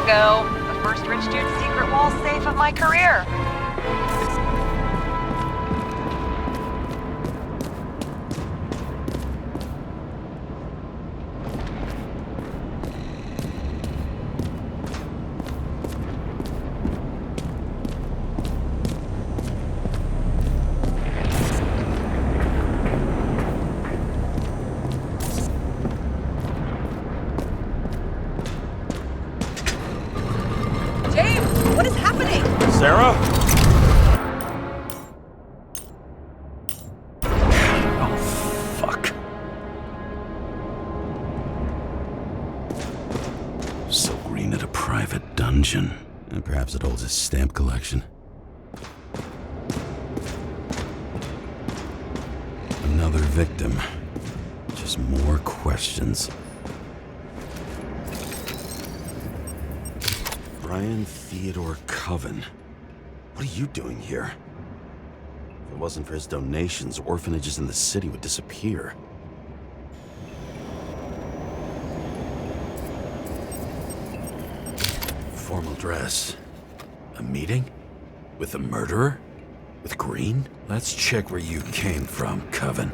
go. The first rich dude's secret wall safe of my career. Sarah? Oh, fuck. So green at a private dungeon. And perhaps it holds his stamp collection. Another victim. Just more questions. Brian Theodore Coven. What are you doing here? If it wasn't for his donations, orphanages in the city would disappear. Formal dress. A meeting? With a murderer? With Green? Let's check where you came from, Coven.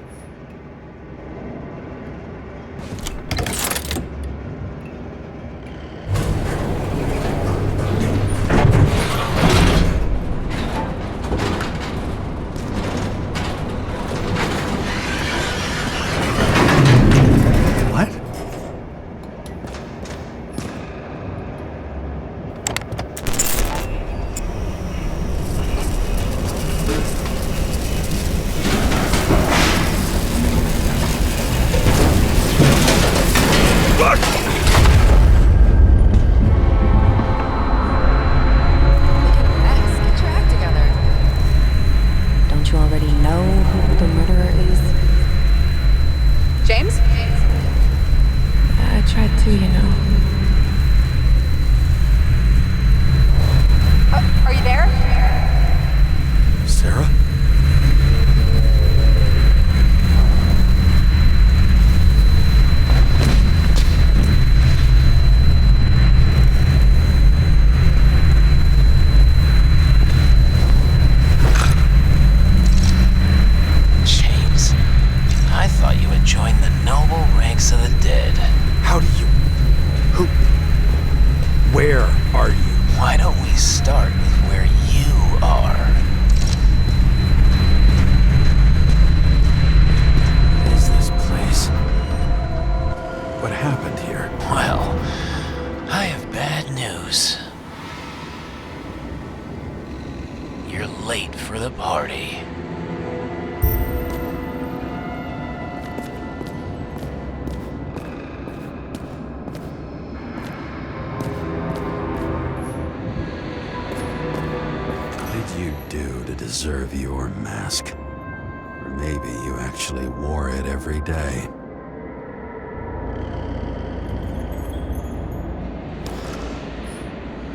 Deserve your mask. Or maybe you actually wore it every day.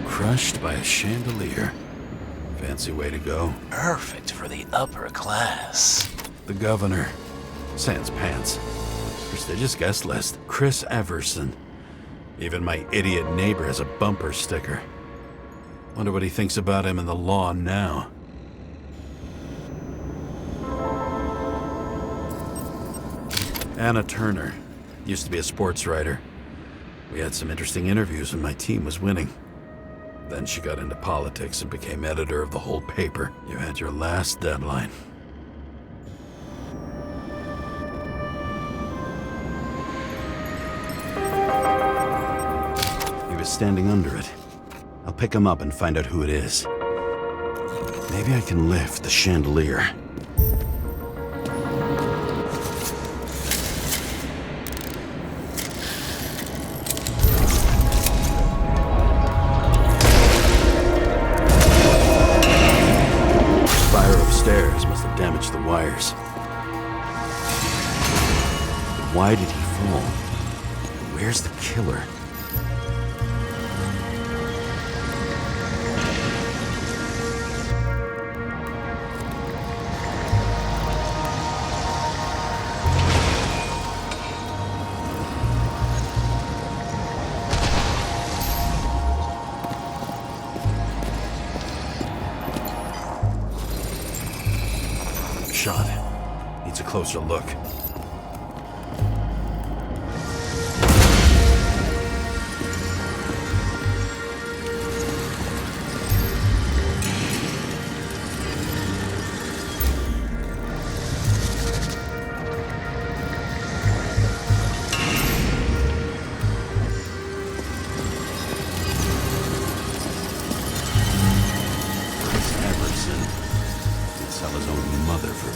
Crushed by a chandelier. Fancy way to go. Perfect for the upper class. The governor. Sans pants. Prestigious guest list. Chris Everson. Even my idiot neighbor has a bumper sticker. Wonder what he thinks about him and the law now. Anna Turner. Used to be a sports writer. We had some interesting interviews when my team was winning. Then she got into politics and became editor of the whole paper. You had your last deadline. He was standing under it. I'll pick him up and find out who it is. Maybe I can lift the chandelier. Damaged the wires. But why did he fall? Where's the killer? shot. Needs a closer look.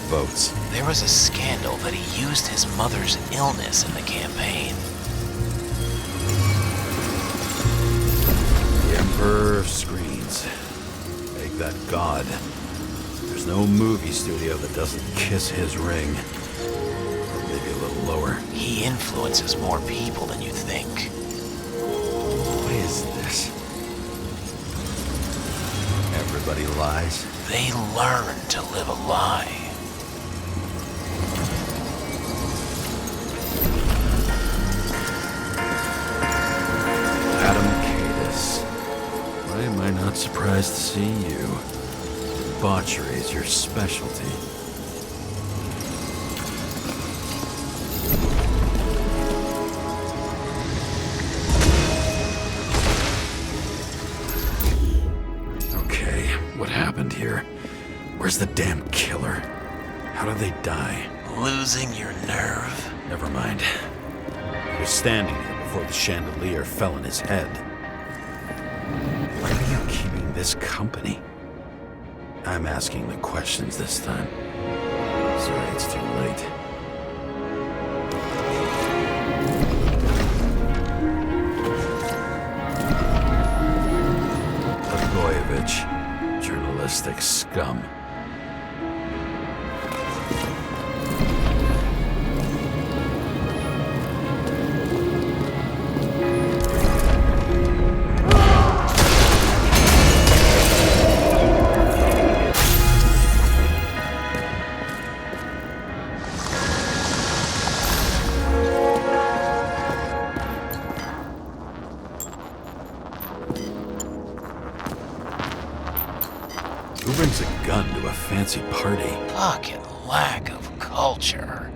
Votes. There was a scandal that he used his mother's illness in the campaign. The Emperor of Screens. Make that god. There's no movie studio that doesn't kiss his ring. Or maybe a little lower. He influences more people than you think. What is this? Everybody lies? They learn to live a lie. Why am I not surprised to see you? Debauchery is your specialty. Okay, what happened here? Where's the damn killer? How did they die? Losing your nerve? Never mind. He was standing there before the chandelier fell on his head. Why are you keeping this company? I'm asking the questions this time. Sorry, it's too late. Blagojevich, journalistic scum. Who brings a gun to a fancy party? Fucking lack of culture.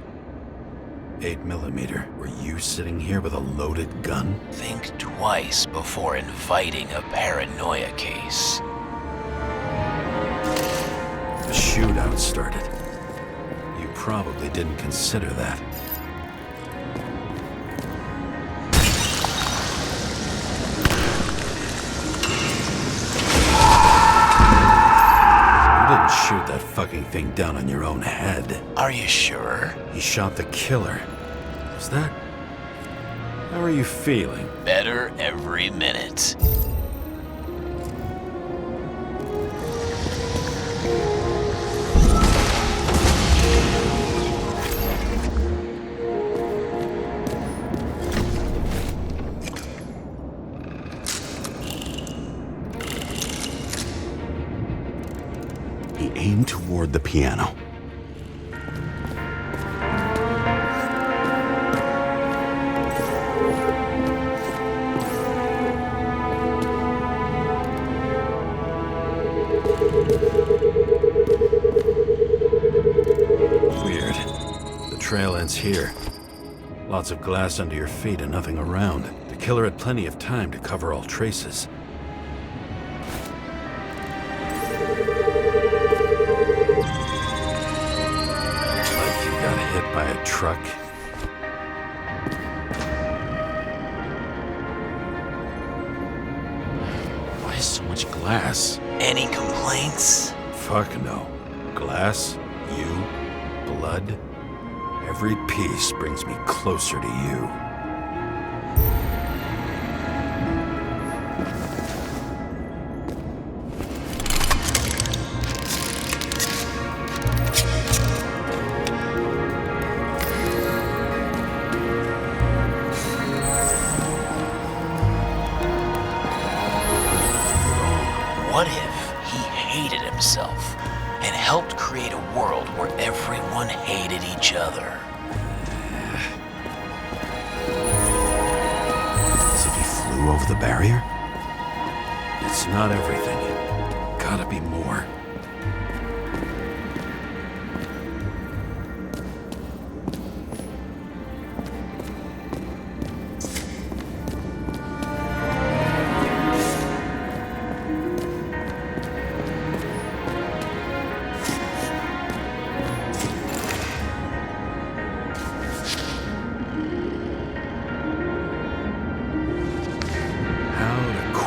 8mm. Were you sitting here with a loaded gun? Think twice before inviting a paranoia case. The shootout started. You probably didn't consider that. You didn't shoot that fucking thing down on your own head. Are you sure? He shot the killer. Was that... How are you feeling? Better every minute. He aimed toward the piano. Weird. The trail ends here. Lots of glass under your feet and nothing around. The killer had plenty of time to cover all traces. Hit by a truck. Why so much glass? Any complaints? Fuck no. Glass, you, blood. Every piece brings me closer to you. What if he hated himself and helped create a world where everyone hated each other? As if he flew over the barrier? It's not everything. Gotta be more.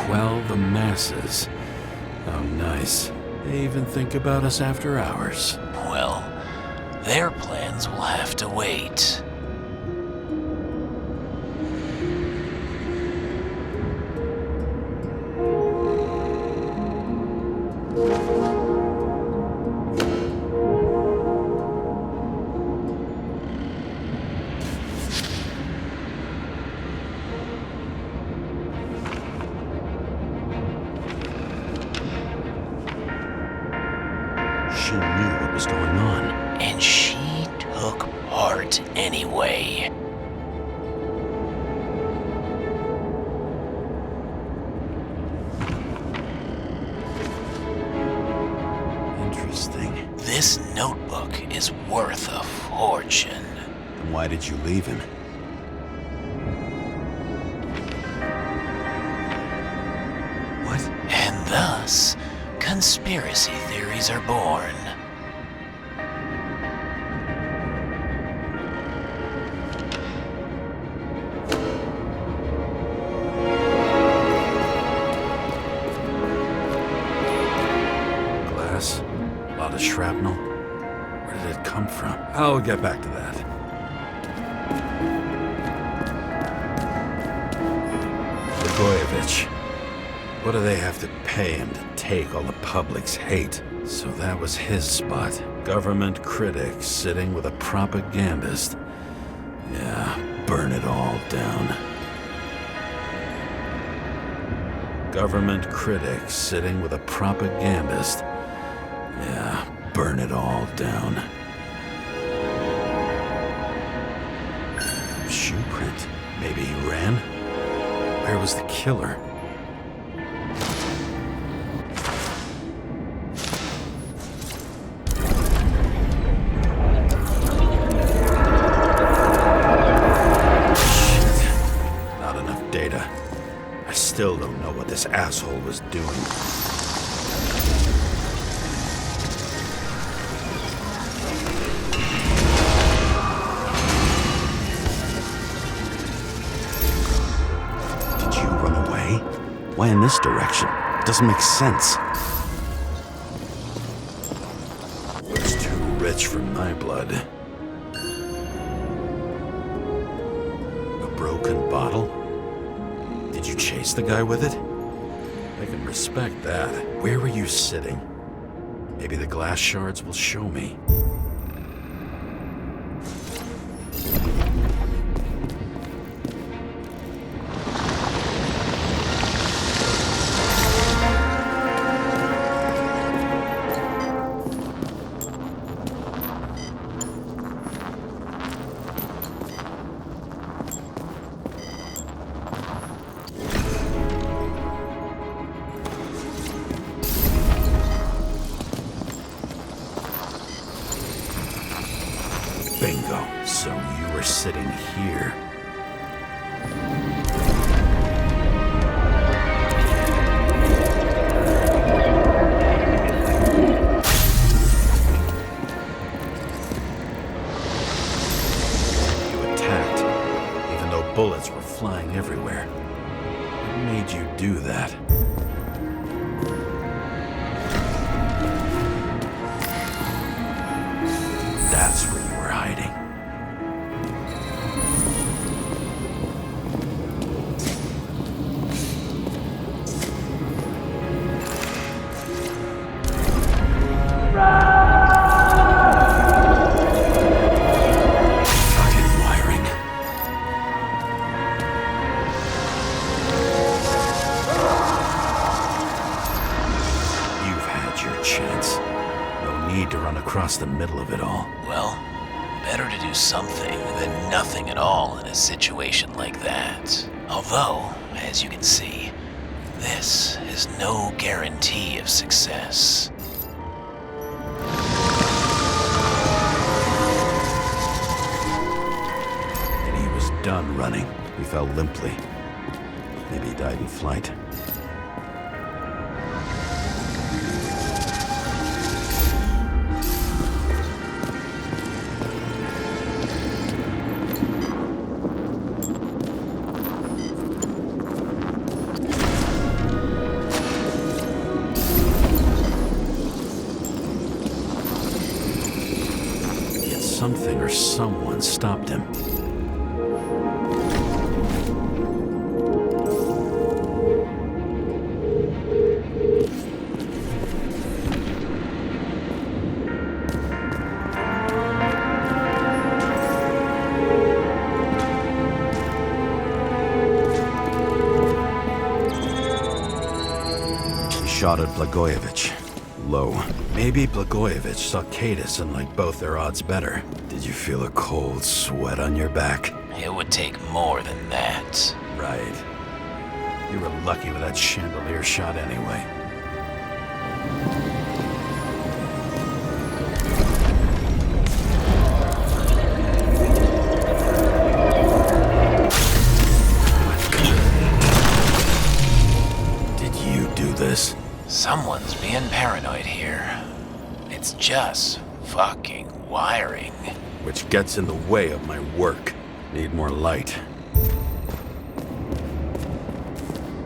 quell the masses. How nice. They even think about us after hours. Well, their plans will have to wait. She knew what was going on. And she took part anyway. Interesting. This notebook is worth a fortune. Then why did you leave him? What? And thus, conspiracy theories are born. Glass? A lot of shrapnel? Where did it come from? I'll get back to that. Blagojevich. What do they have to pay him to take all the public's hate? So that was his spot. Government critic sitting with a propagandist. Yeah, burn it all down. Government critic sitting with a propagandist. Yeah, burn it all down. Shoe print. Maybe he ran? Where was the killer? Still don't know what this asshole was doing. Did you run away? Why in this direction? Doesn't make sense. It's too rich for my blood. A broken bottle? Did you chase the guy with it? I can respect that. Where were you sitting? Maybe the glass shards will show me. Bingo. So you were sitting here. You attacked, even though bullets were flying everywhere. What made you do that? That's where you were hiding. Fucking wiring. You've had your chance. No need to run across the middle of it all. Well, better to do something than nothing at all in a situation like that. Although, as you can see, this is no guarantee of success. And he was done running. He fell limply. Maybe he died in flight. something or someone stopped him. Shot at Blagojevich. Low. Maybe Blagojevich saw Cadis and liked both their odds better. Did you feel a cold sweat on your back? It would take more than that. Right. You were lucky with that chandelier shot anyway. Did you do this? Someone's being paranoid here. It's just fucking wiring. Which gets in the way of my work. Need more light.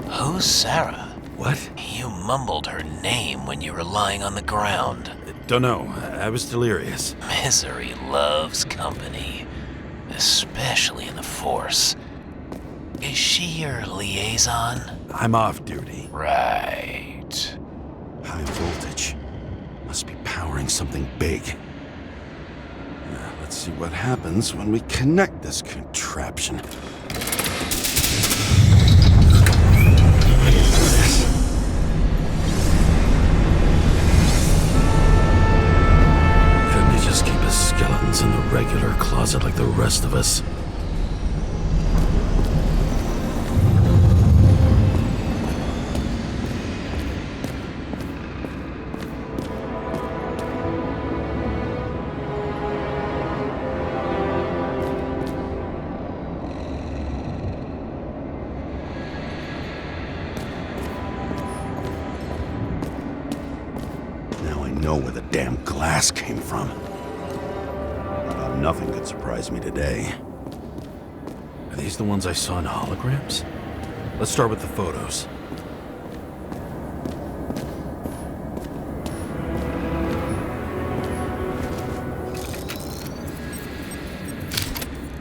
Who's Sarah? What? You mumbled her name when you were lying on the ground. Dunno. I was delirious. Misery loves company, especially in the Force. Is she your liaison? I'm off duty. Right. High voltage. Must be powering something big. Now, let's see what happens when we connect this contraption. Couldn't he just keep his skeletons in the regular closet like the rest of us? Know where the damn glass came from. About nothing could surprise me today. Are these the ones I saw in holograms? Let's start with the photos.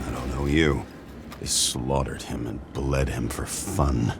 I don't know you. They slaughtered him and bled him for fun.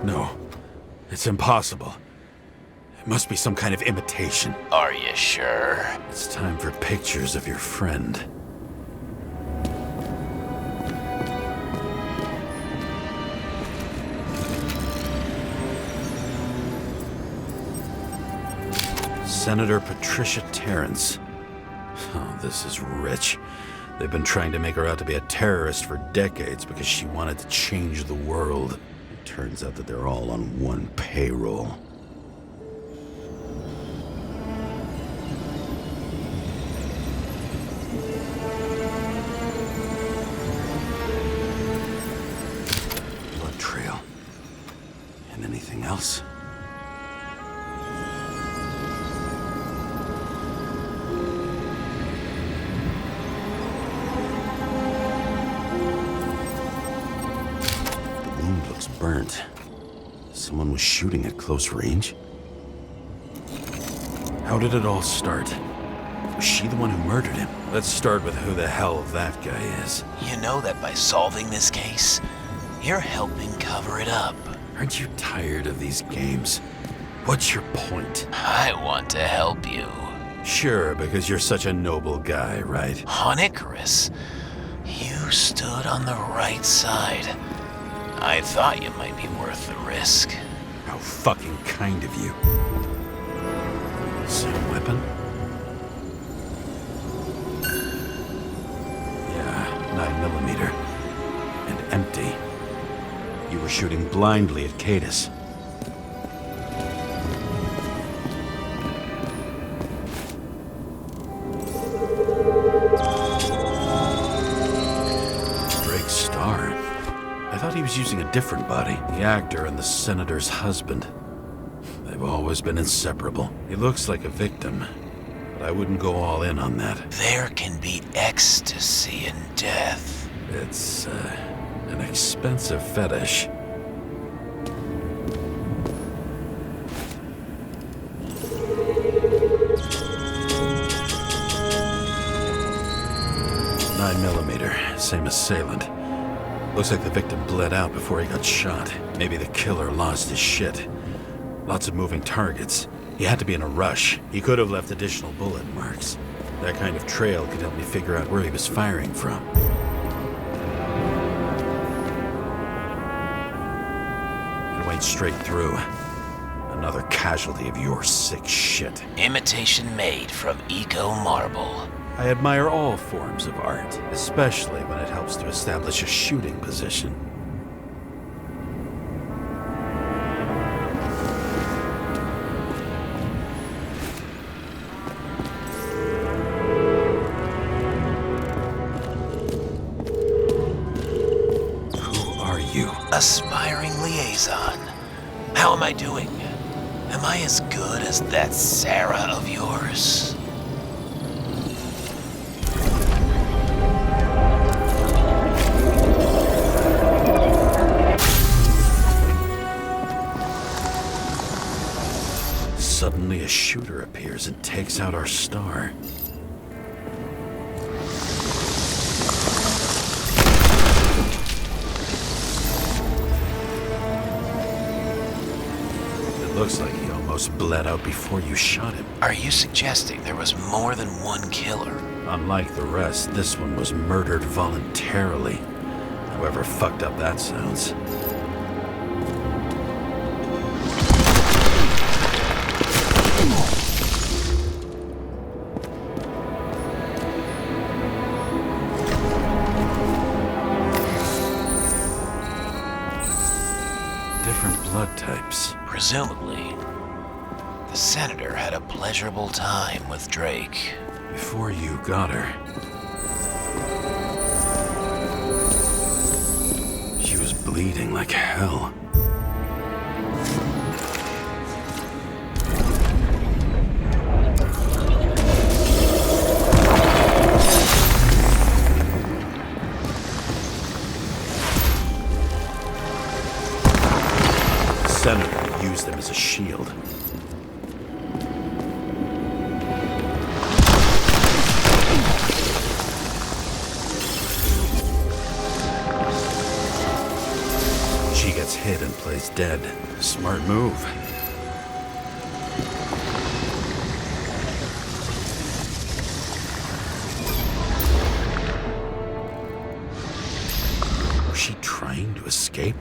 No, it's impossible. It must be some kind of imitation. Are you sure? It's time for pictures of your friend. Senator Patricia Terrence. Oh, this is rich. They've been trying to make her out to be a terrorist for decades because she wanted to change the world. It turns out that they're all on one payroll. Blood trail. And anything else? Burnt. Someone was shooting at close range? How did it all start? Was she the one who murdered him? Let's start with who the hell that guy is. You know that by solving this case, you're helping cover it up. Aren't you tired of these games? What's your point? I want to help you. Sure, because you're such a noble guy, right? On Icarus, you stood on the right side. I thought you might be worth the risk. How fucking kind of you. Same weapon? Yeah, 9mm. And empty. You were shooting blindly at Cadus. Drake's star. I thought he was using a different body. The actor and the senator's husband. They've always been inseparable. He looks like a victim, but I wouldn't go all in on that. There can be ecstasy in death. It's, an expensive fetish. Same assailant. Looks like the victim bled out before he got shot. Maybe the killer lost his shit. Lots of moving targets. He had to be in a rush. He could have left additional bullet marks. That kind of trail could help me figure out where he was firing from. It went straight through. Another casualty of your sick shit. Imitation made from Eco marble. I admire all forms of art, especially when it helps to establish a shooting position. Who are you? Aspiring liaison. How am I doing? Am I as good as that Sarah of yours? Suddenly a shooter appears and takes out our star. It looks like he almost bled out before you shot him. Are you suggesting there was more than one killer? Unlike the rest, this one was murdered voluntarily. However fucked up that sounds. Different blood types. Presumably, the senator had a pleasurable time with Drake. Before you got her. She was bleeding like hell. Senator used him as a shield. She gets hit and plays dead. Smart move. Was she trying to escape?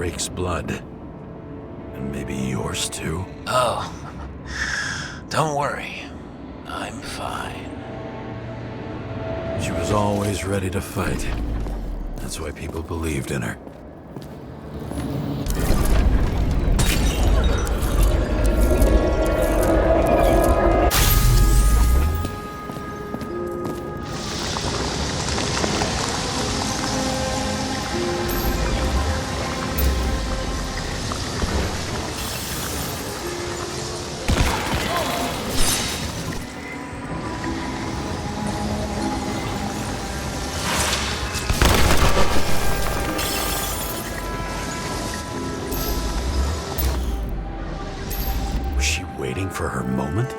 Drake's blood. And maybe yours too? Oh, don't worry. I'm fine. She was always ready to fight. That's why people believed in her. Waiting for her moment?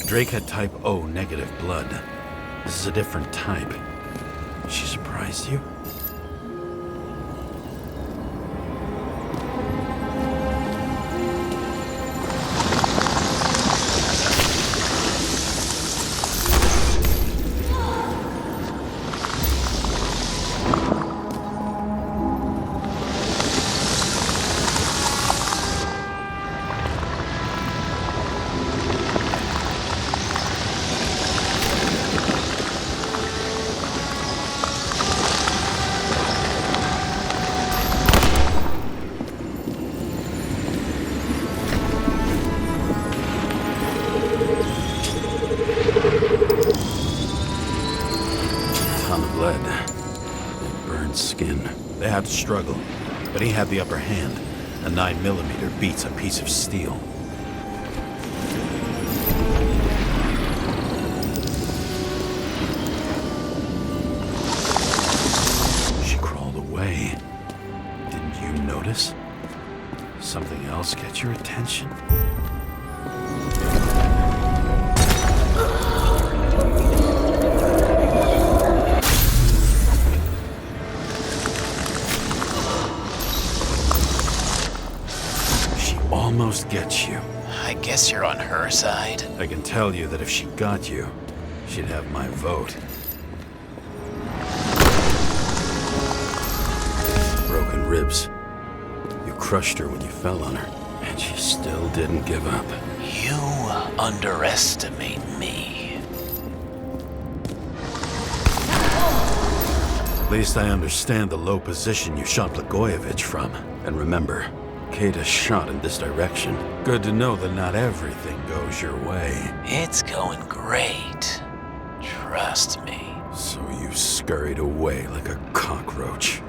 Drake had type O negative blood. This is a different type. She surprised you? They had to struggle, but he had the upper hand. A 9mm beats a piece of steel. She crawled away. Didn't you notice? Something else get your attention? Almost gets you. I guess you're on her side. I can tell you that if she got you, she'd have my vote. Broken ribs. You crushed her when you fell on her, and she still didn't give up. You underestimate me. At least I understand the low position you shot Blagojevich from. And remember, Kata shot in this direction. Good to know that not everything goes your way. It's going great. Trust me. So you scurried away like a cockroach.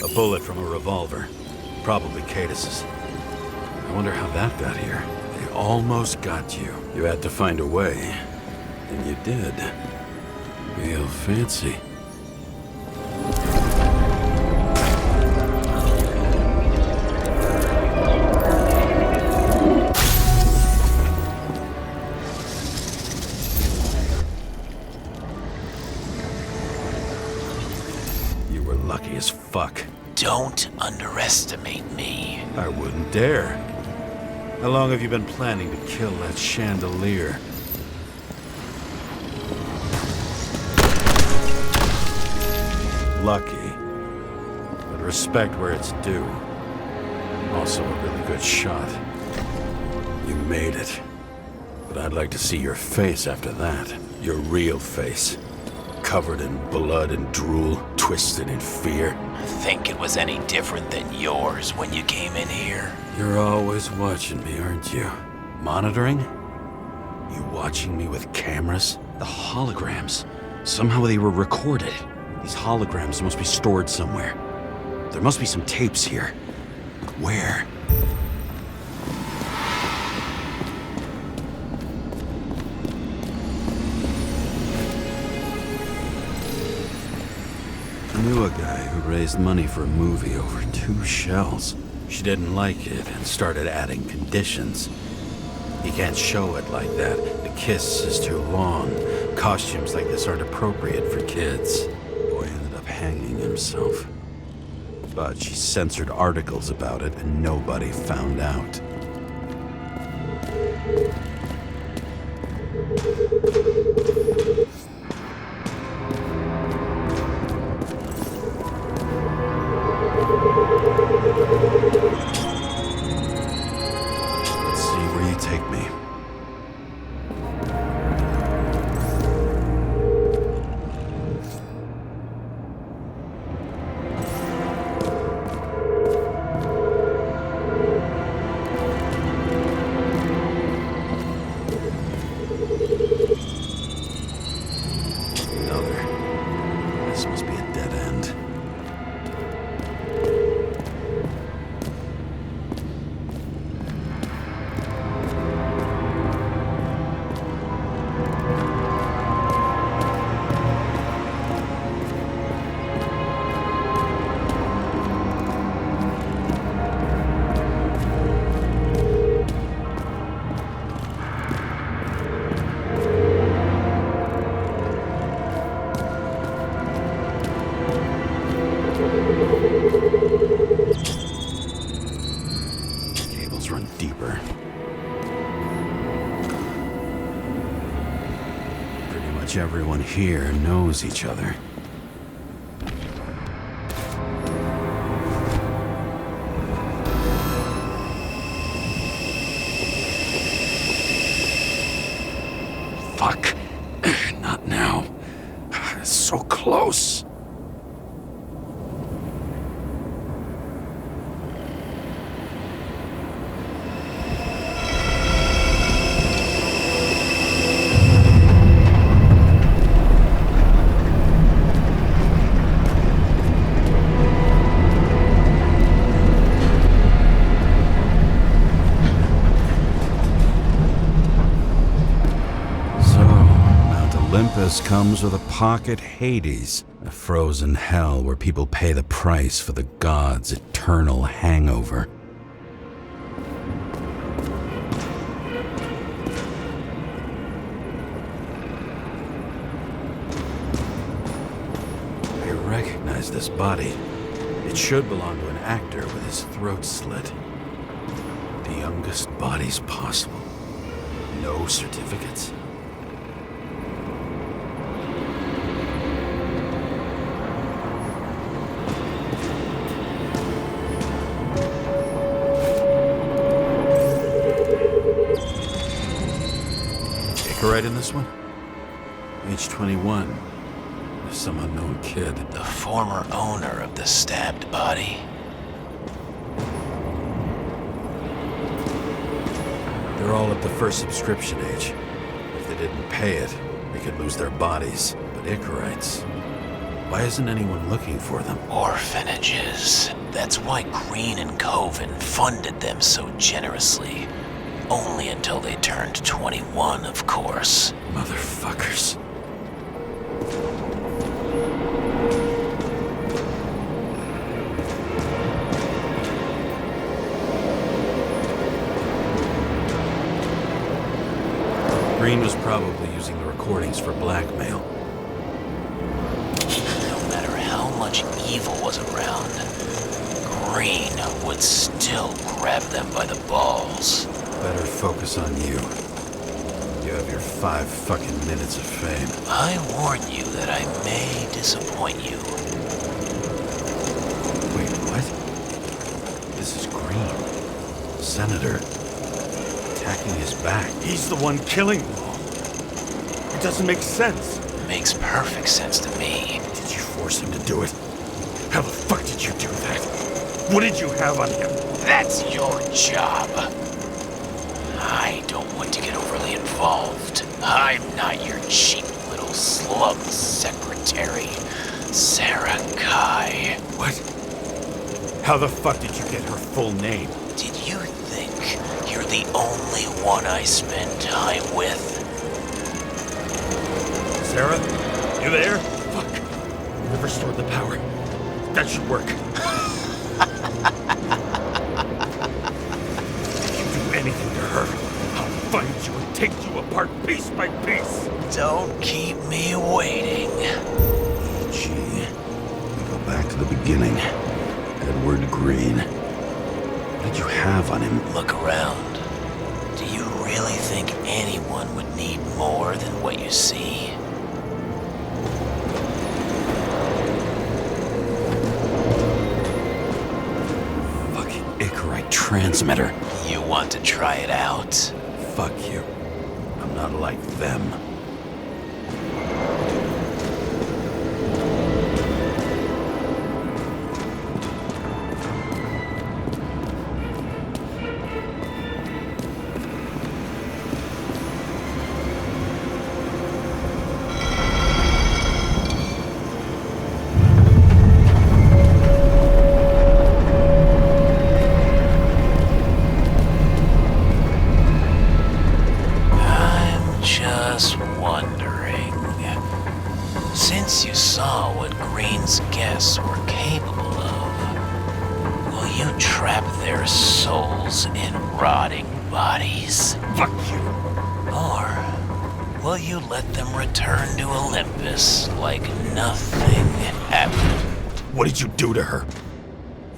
A bullet from a revolver. Probably Cadis's. I wonder how that got here. They almost got you. You had to find a way. And you did. Real fancy. You were lucky as fuck. Don't underestimate me. I wouldn't dare. How long have you been planning to kill that chandelier? lucky, but respect where it's due. Also a really good shot. You made it. But I'd like to see your face after that. Your real face. Covered in blood and drool, twisted in fear. Think it was any different than yours when you came in here? You're always watching me, aren't you? Monitoring? You watching me with cameras? The holograms. Somehow they were recorded. These holograms must be stored somewhere. There must be some tapes here. Where? I knew a guy who raised money for a movie over 2 shells. She didn't like it and started adding conditions. You can't show it like that. The kiss is too long. Costumes like this aren't appropriate for kids. Boy ended up hanging himself. But she censored articles about it and nobody found out. Let's see where you take me. This must be a dead end. Cables run deeper. Pretty much everyone here knows each other. Fuck. Not now. It's so close. Olympus comes with a pocket Hades, a frozen hell where people pay the price for the gods' eternal hangover. I recognize this body. It should belong to an actor with his throat slit. The youngest bodies possible. No certificates. Right in this one? Age 21. Some unknown kid. The former owner of the stabbed body. They're all at the first subscription age. If they didn't pay it, they could lose their bodies. But Icarites, why isn't anyone looking for them? Orphanages. That's why Green and Coven funded them so generously. Only until they turned 21, of course. Motherfuckers. Green was probably using the recordings for blackmail. No matter how much evil was around, Green would still grab them by the balls. Better focus on you. You have your 5 fucking minutes of fame. I warn you that I may disappoint you. senator attacking his back. He's the one killing them all. It doesn't make sense. Makes perfect sense to me. Did you force him to do it? How the fuck did you do that? What did you have on him? That's your job. I don't want to get overly involved. I'm not your cheap little slum secretary, Sarah Kai. What? How the fuck did you get her full name? Did you think you're the only one I spend time with? Sarah? You there? Fuck. We've restored the power. That should work. If you do anything to her, I'll find you and take you apart piece by piece. Don't keep me waiting. Gee, we go back to the beginning. Edward Green. What did you have on him? Look around. Do you really think anyone would need more than what you see? Fucking Icarite transmitter. You want to try it out? Fuck you. I'm not like them. Since you saw what Green's guests were capable of, will you trap their souls in rotting bodies? Fuck you. Or will you let them return to Olympus like nothing happened? What did you do to her?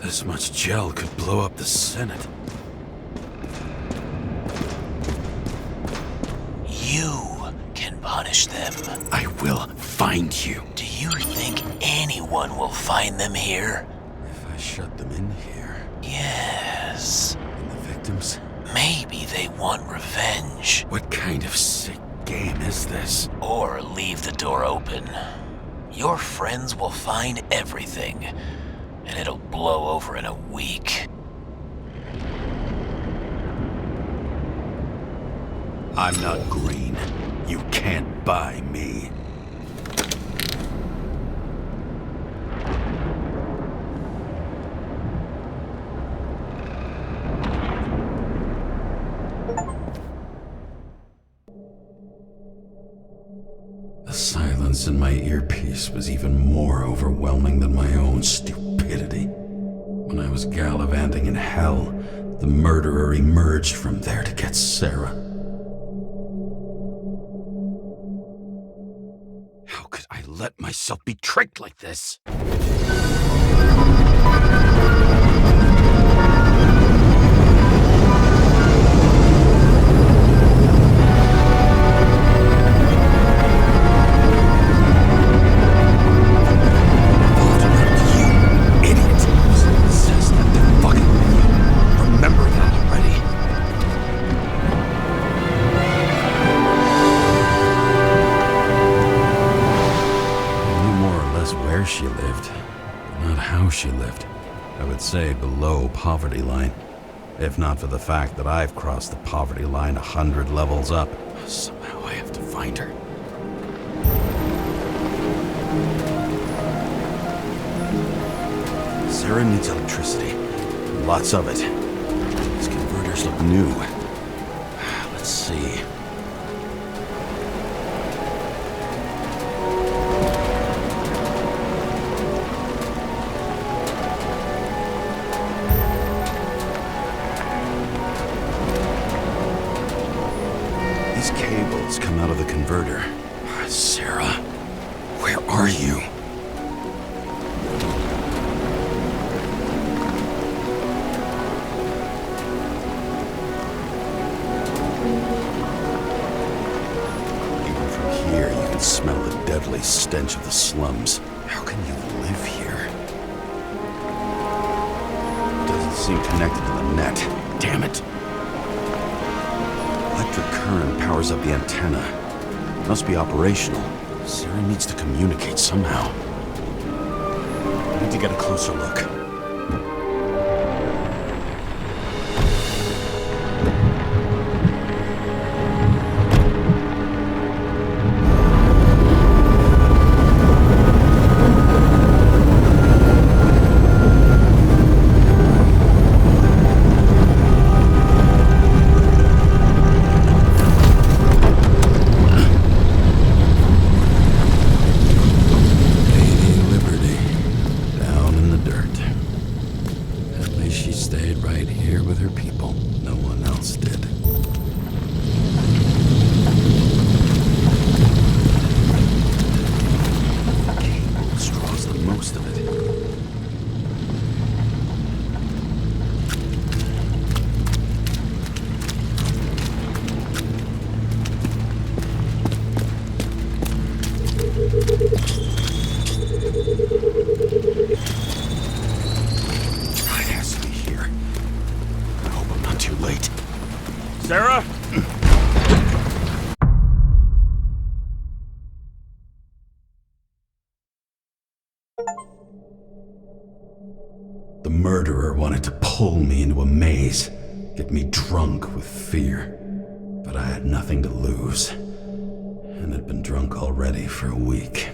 This much gel could blow up the Senate. You can punish them. I will find you. Do you think anyone will find them here? If I shut them in here, Yes. and the victims? Maybe they want revenge. What kind of sick game is this? Or leave the door open. Your friends will find everything, and it'll blow over in a week. I'm not green. You can't buy me. The silence in my earpiece was even more overwhelming than my own stupidity. When I was gallivanting in hell, the murderer emerged from there to get Sarah. How could I let myself be tricked like this? She lived, but not how she lived. I would say below poverty line, if not for the fact that I've crossed the poverty line 100 levels up. Somehow I have to find her. Sarah needs electricity. Lots of it. These converters look new. Let's see. Cables come out of the converter. Sarah, where are you? Even from here, you can smell the deadly stench of the slums. How can you live here? Doesn't seem connected to the net. damn it! Electric current powers up the antenna. Must be operational. Sarah needs to communicate somehow. I need to get a closer look. Sarah? The murderer wanted to pull me into a maze, get me drunk with fear. But I had nothing to lose, and had been drunk already for a week.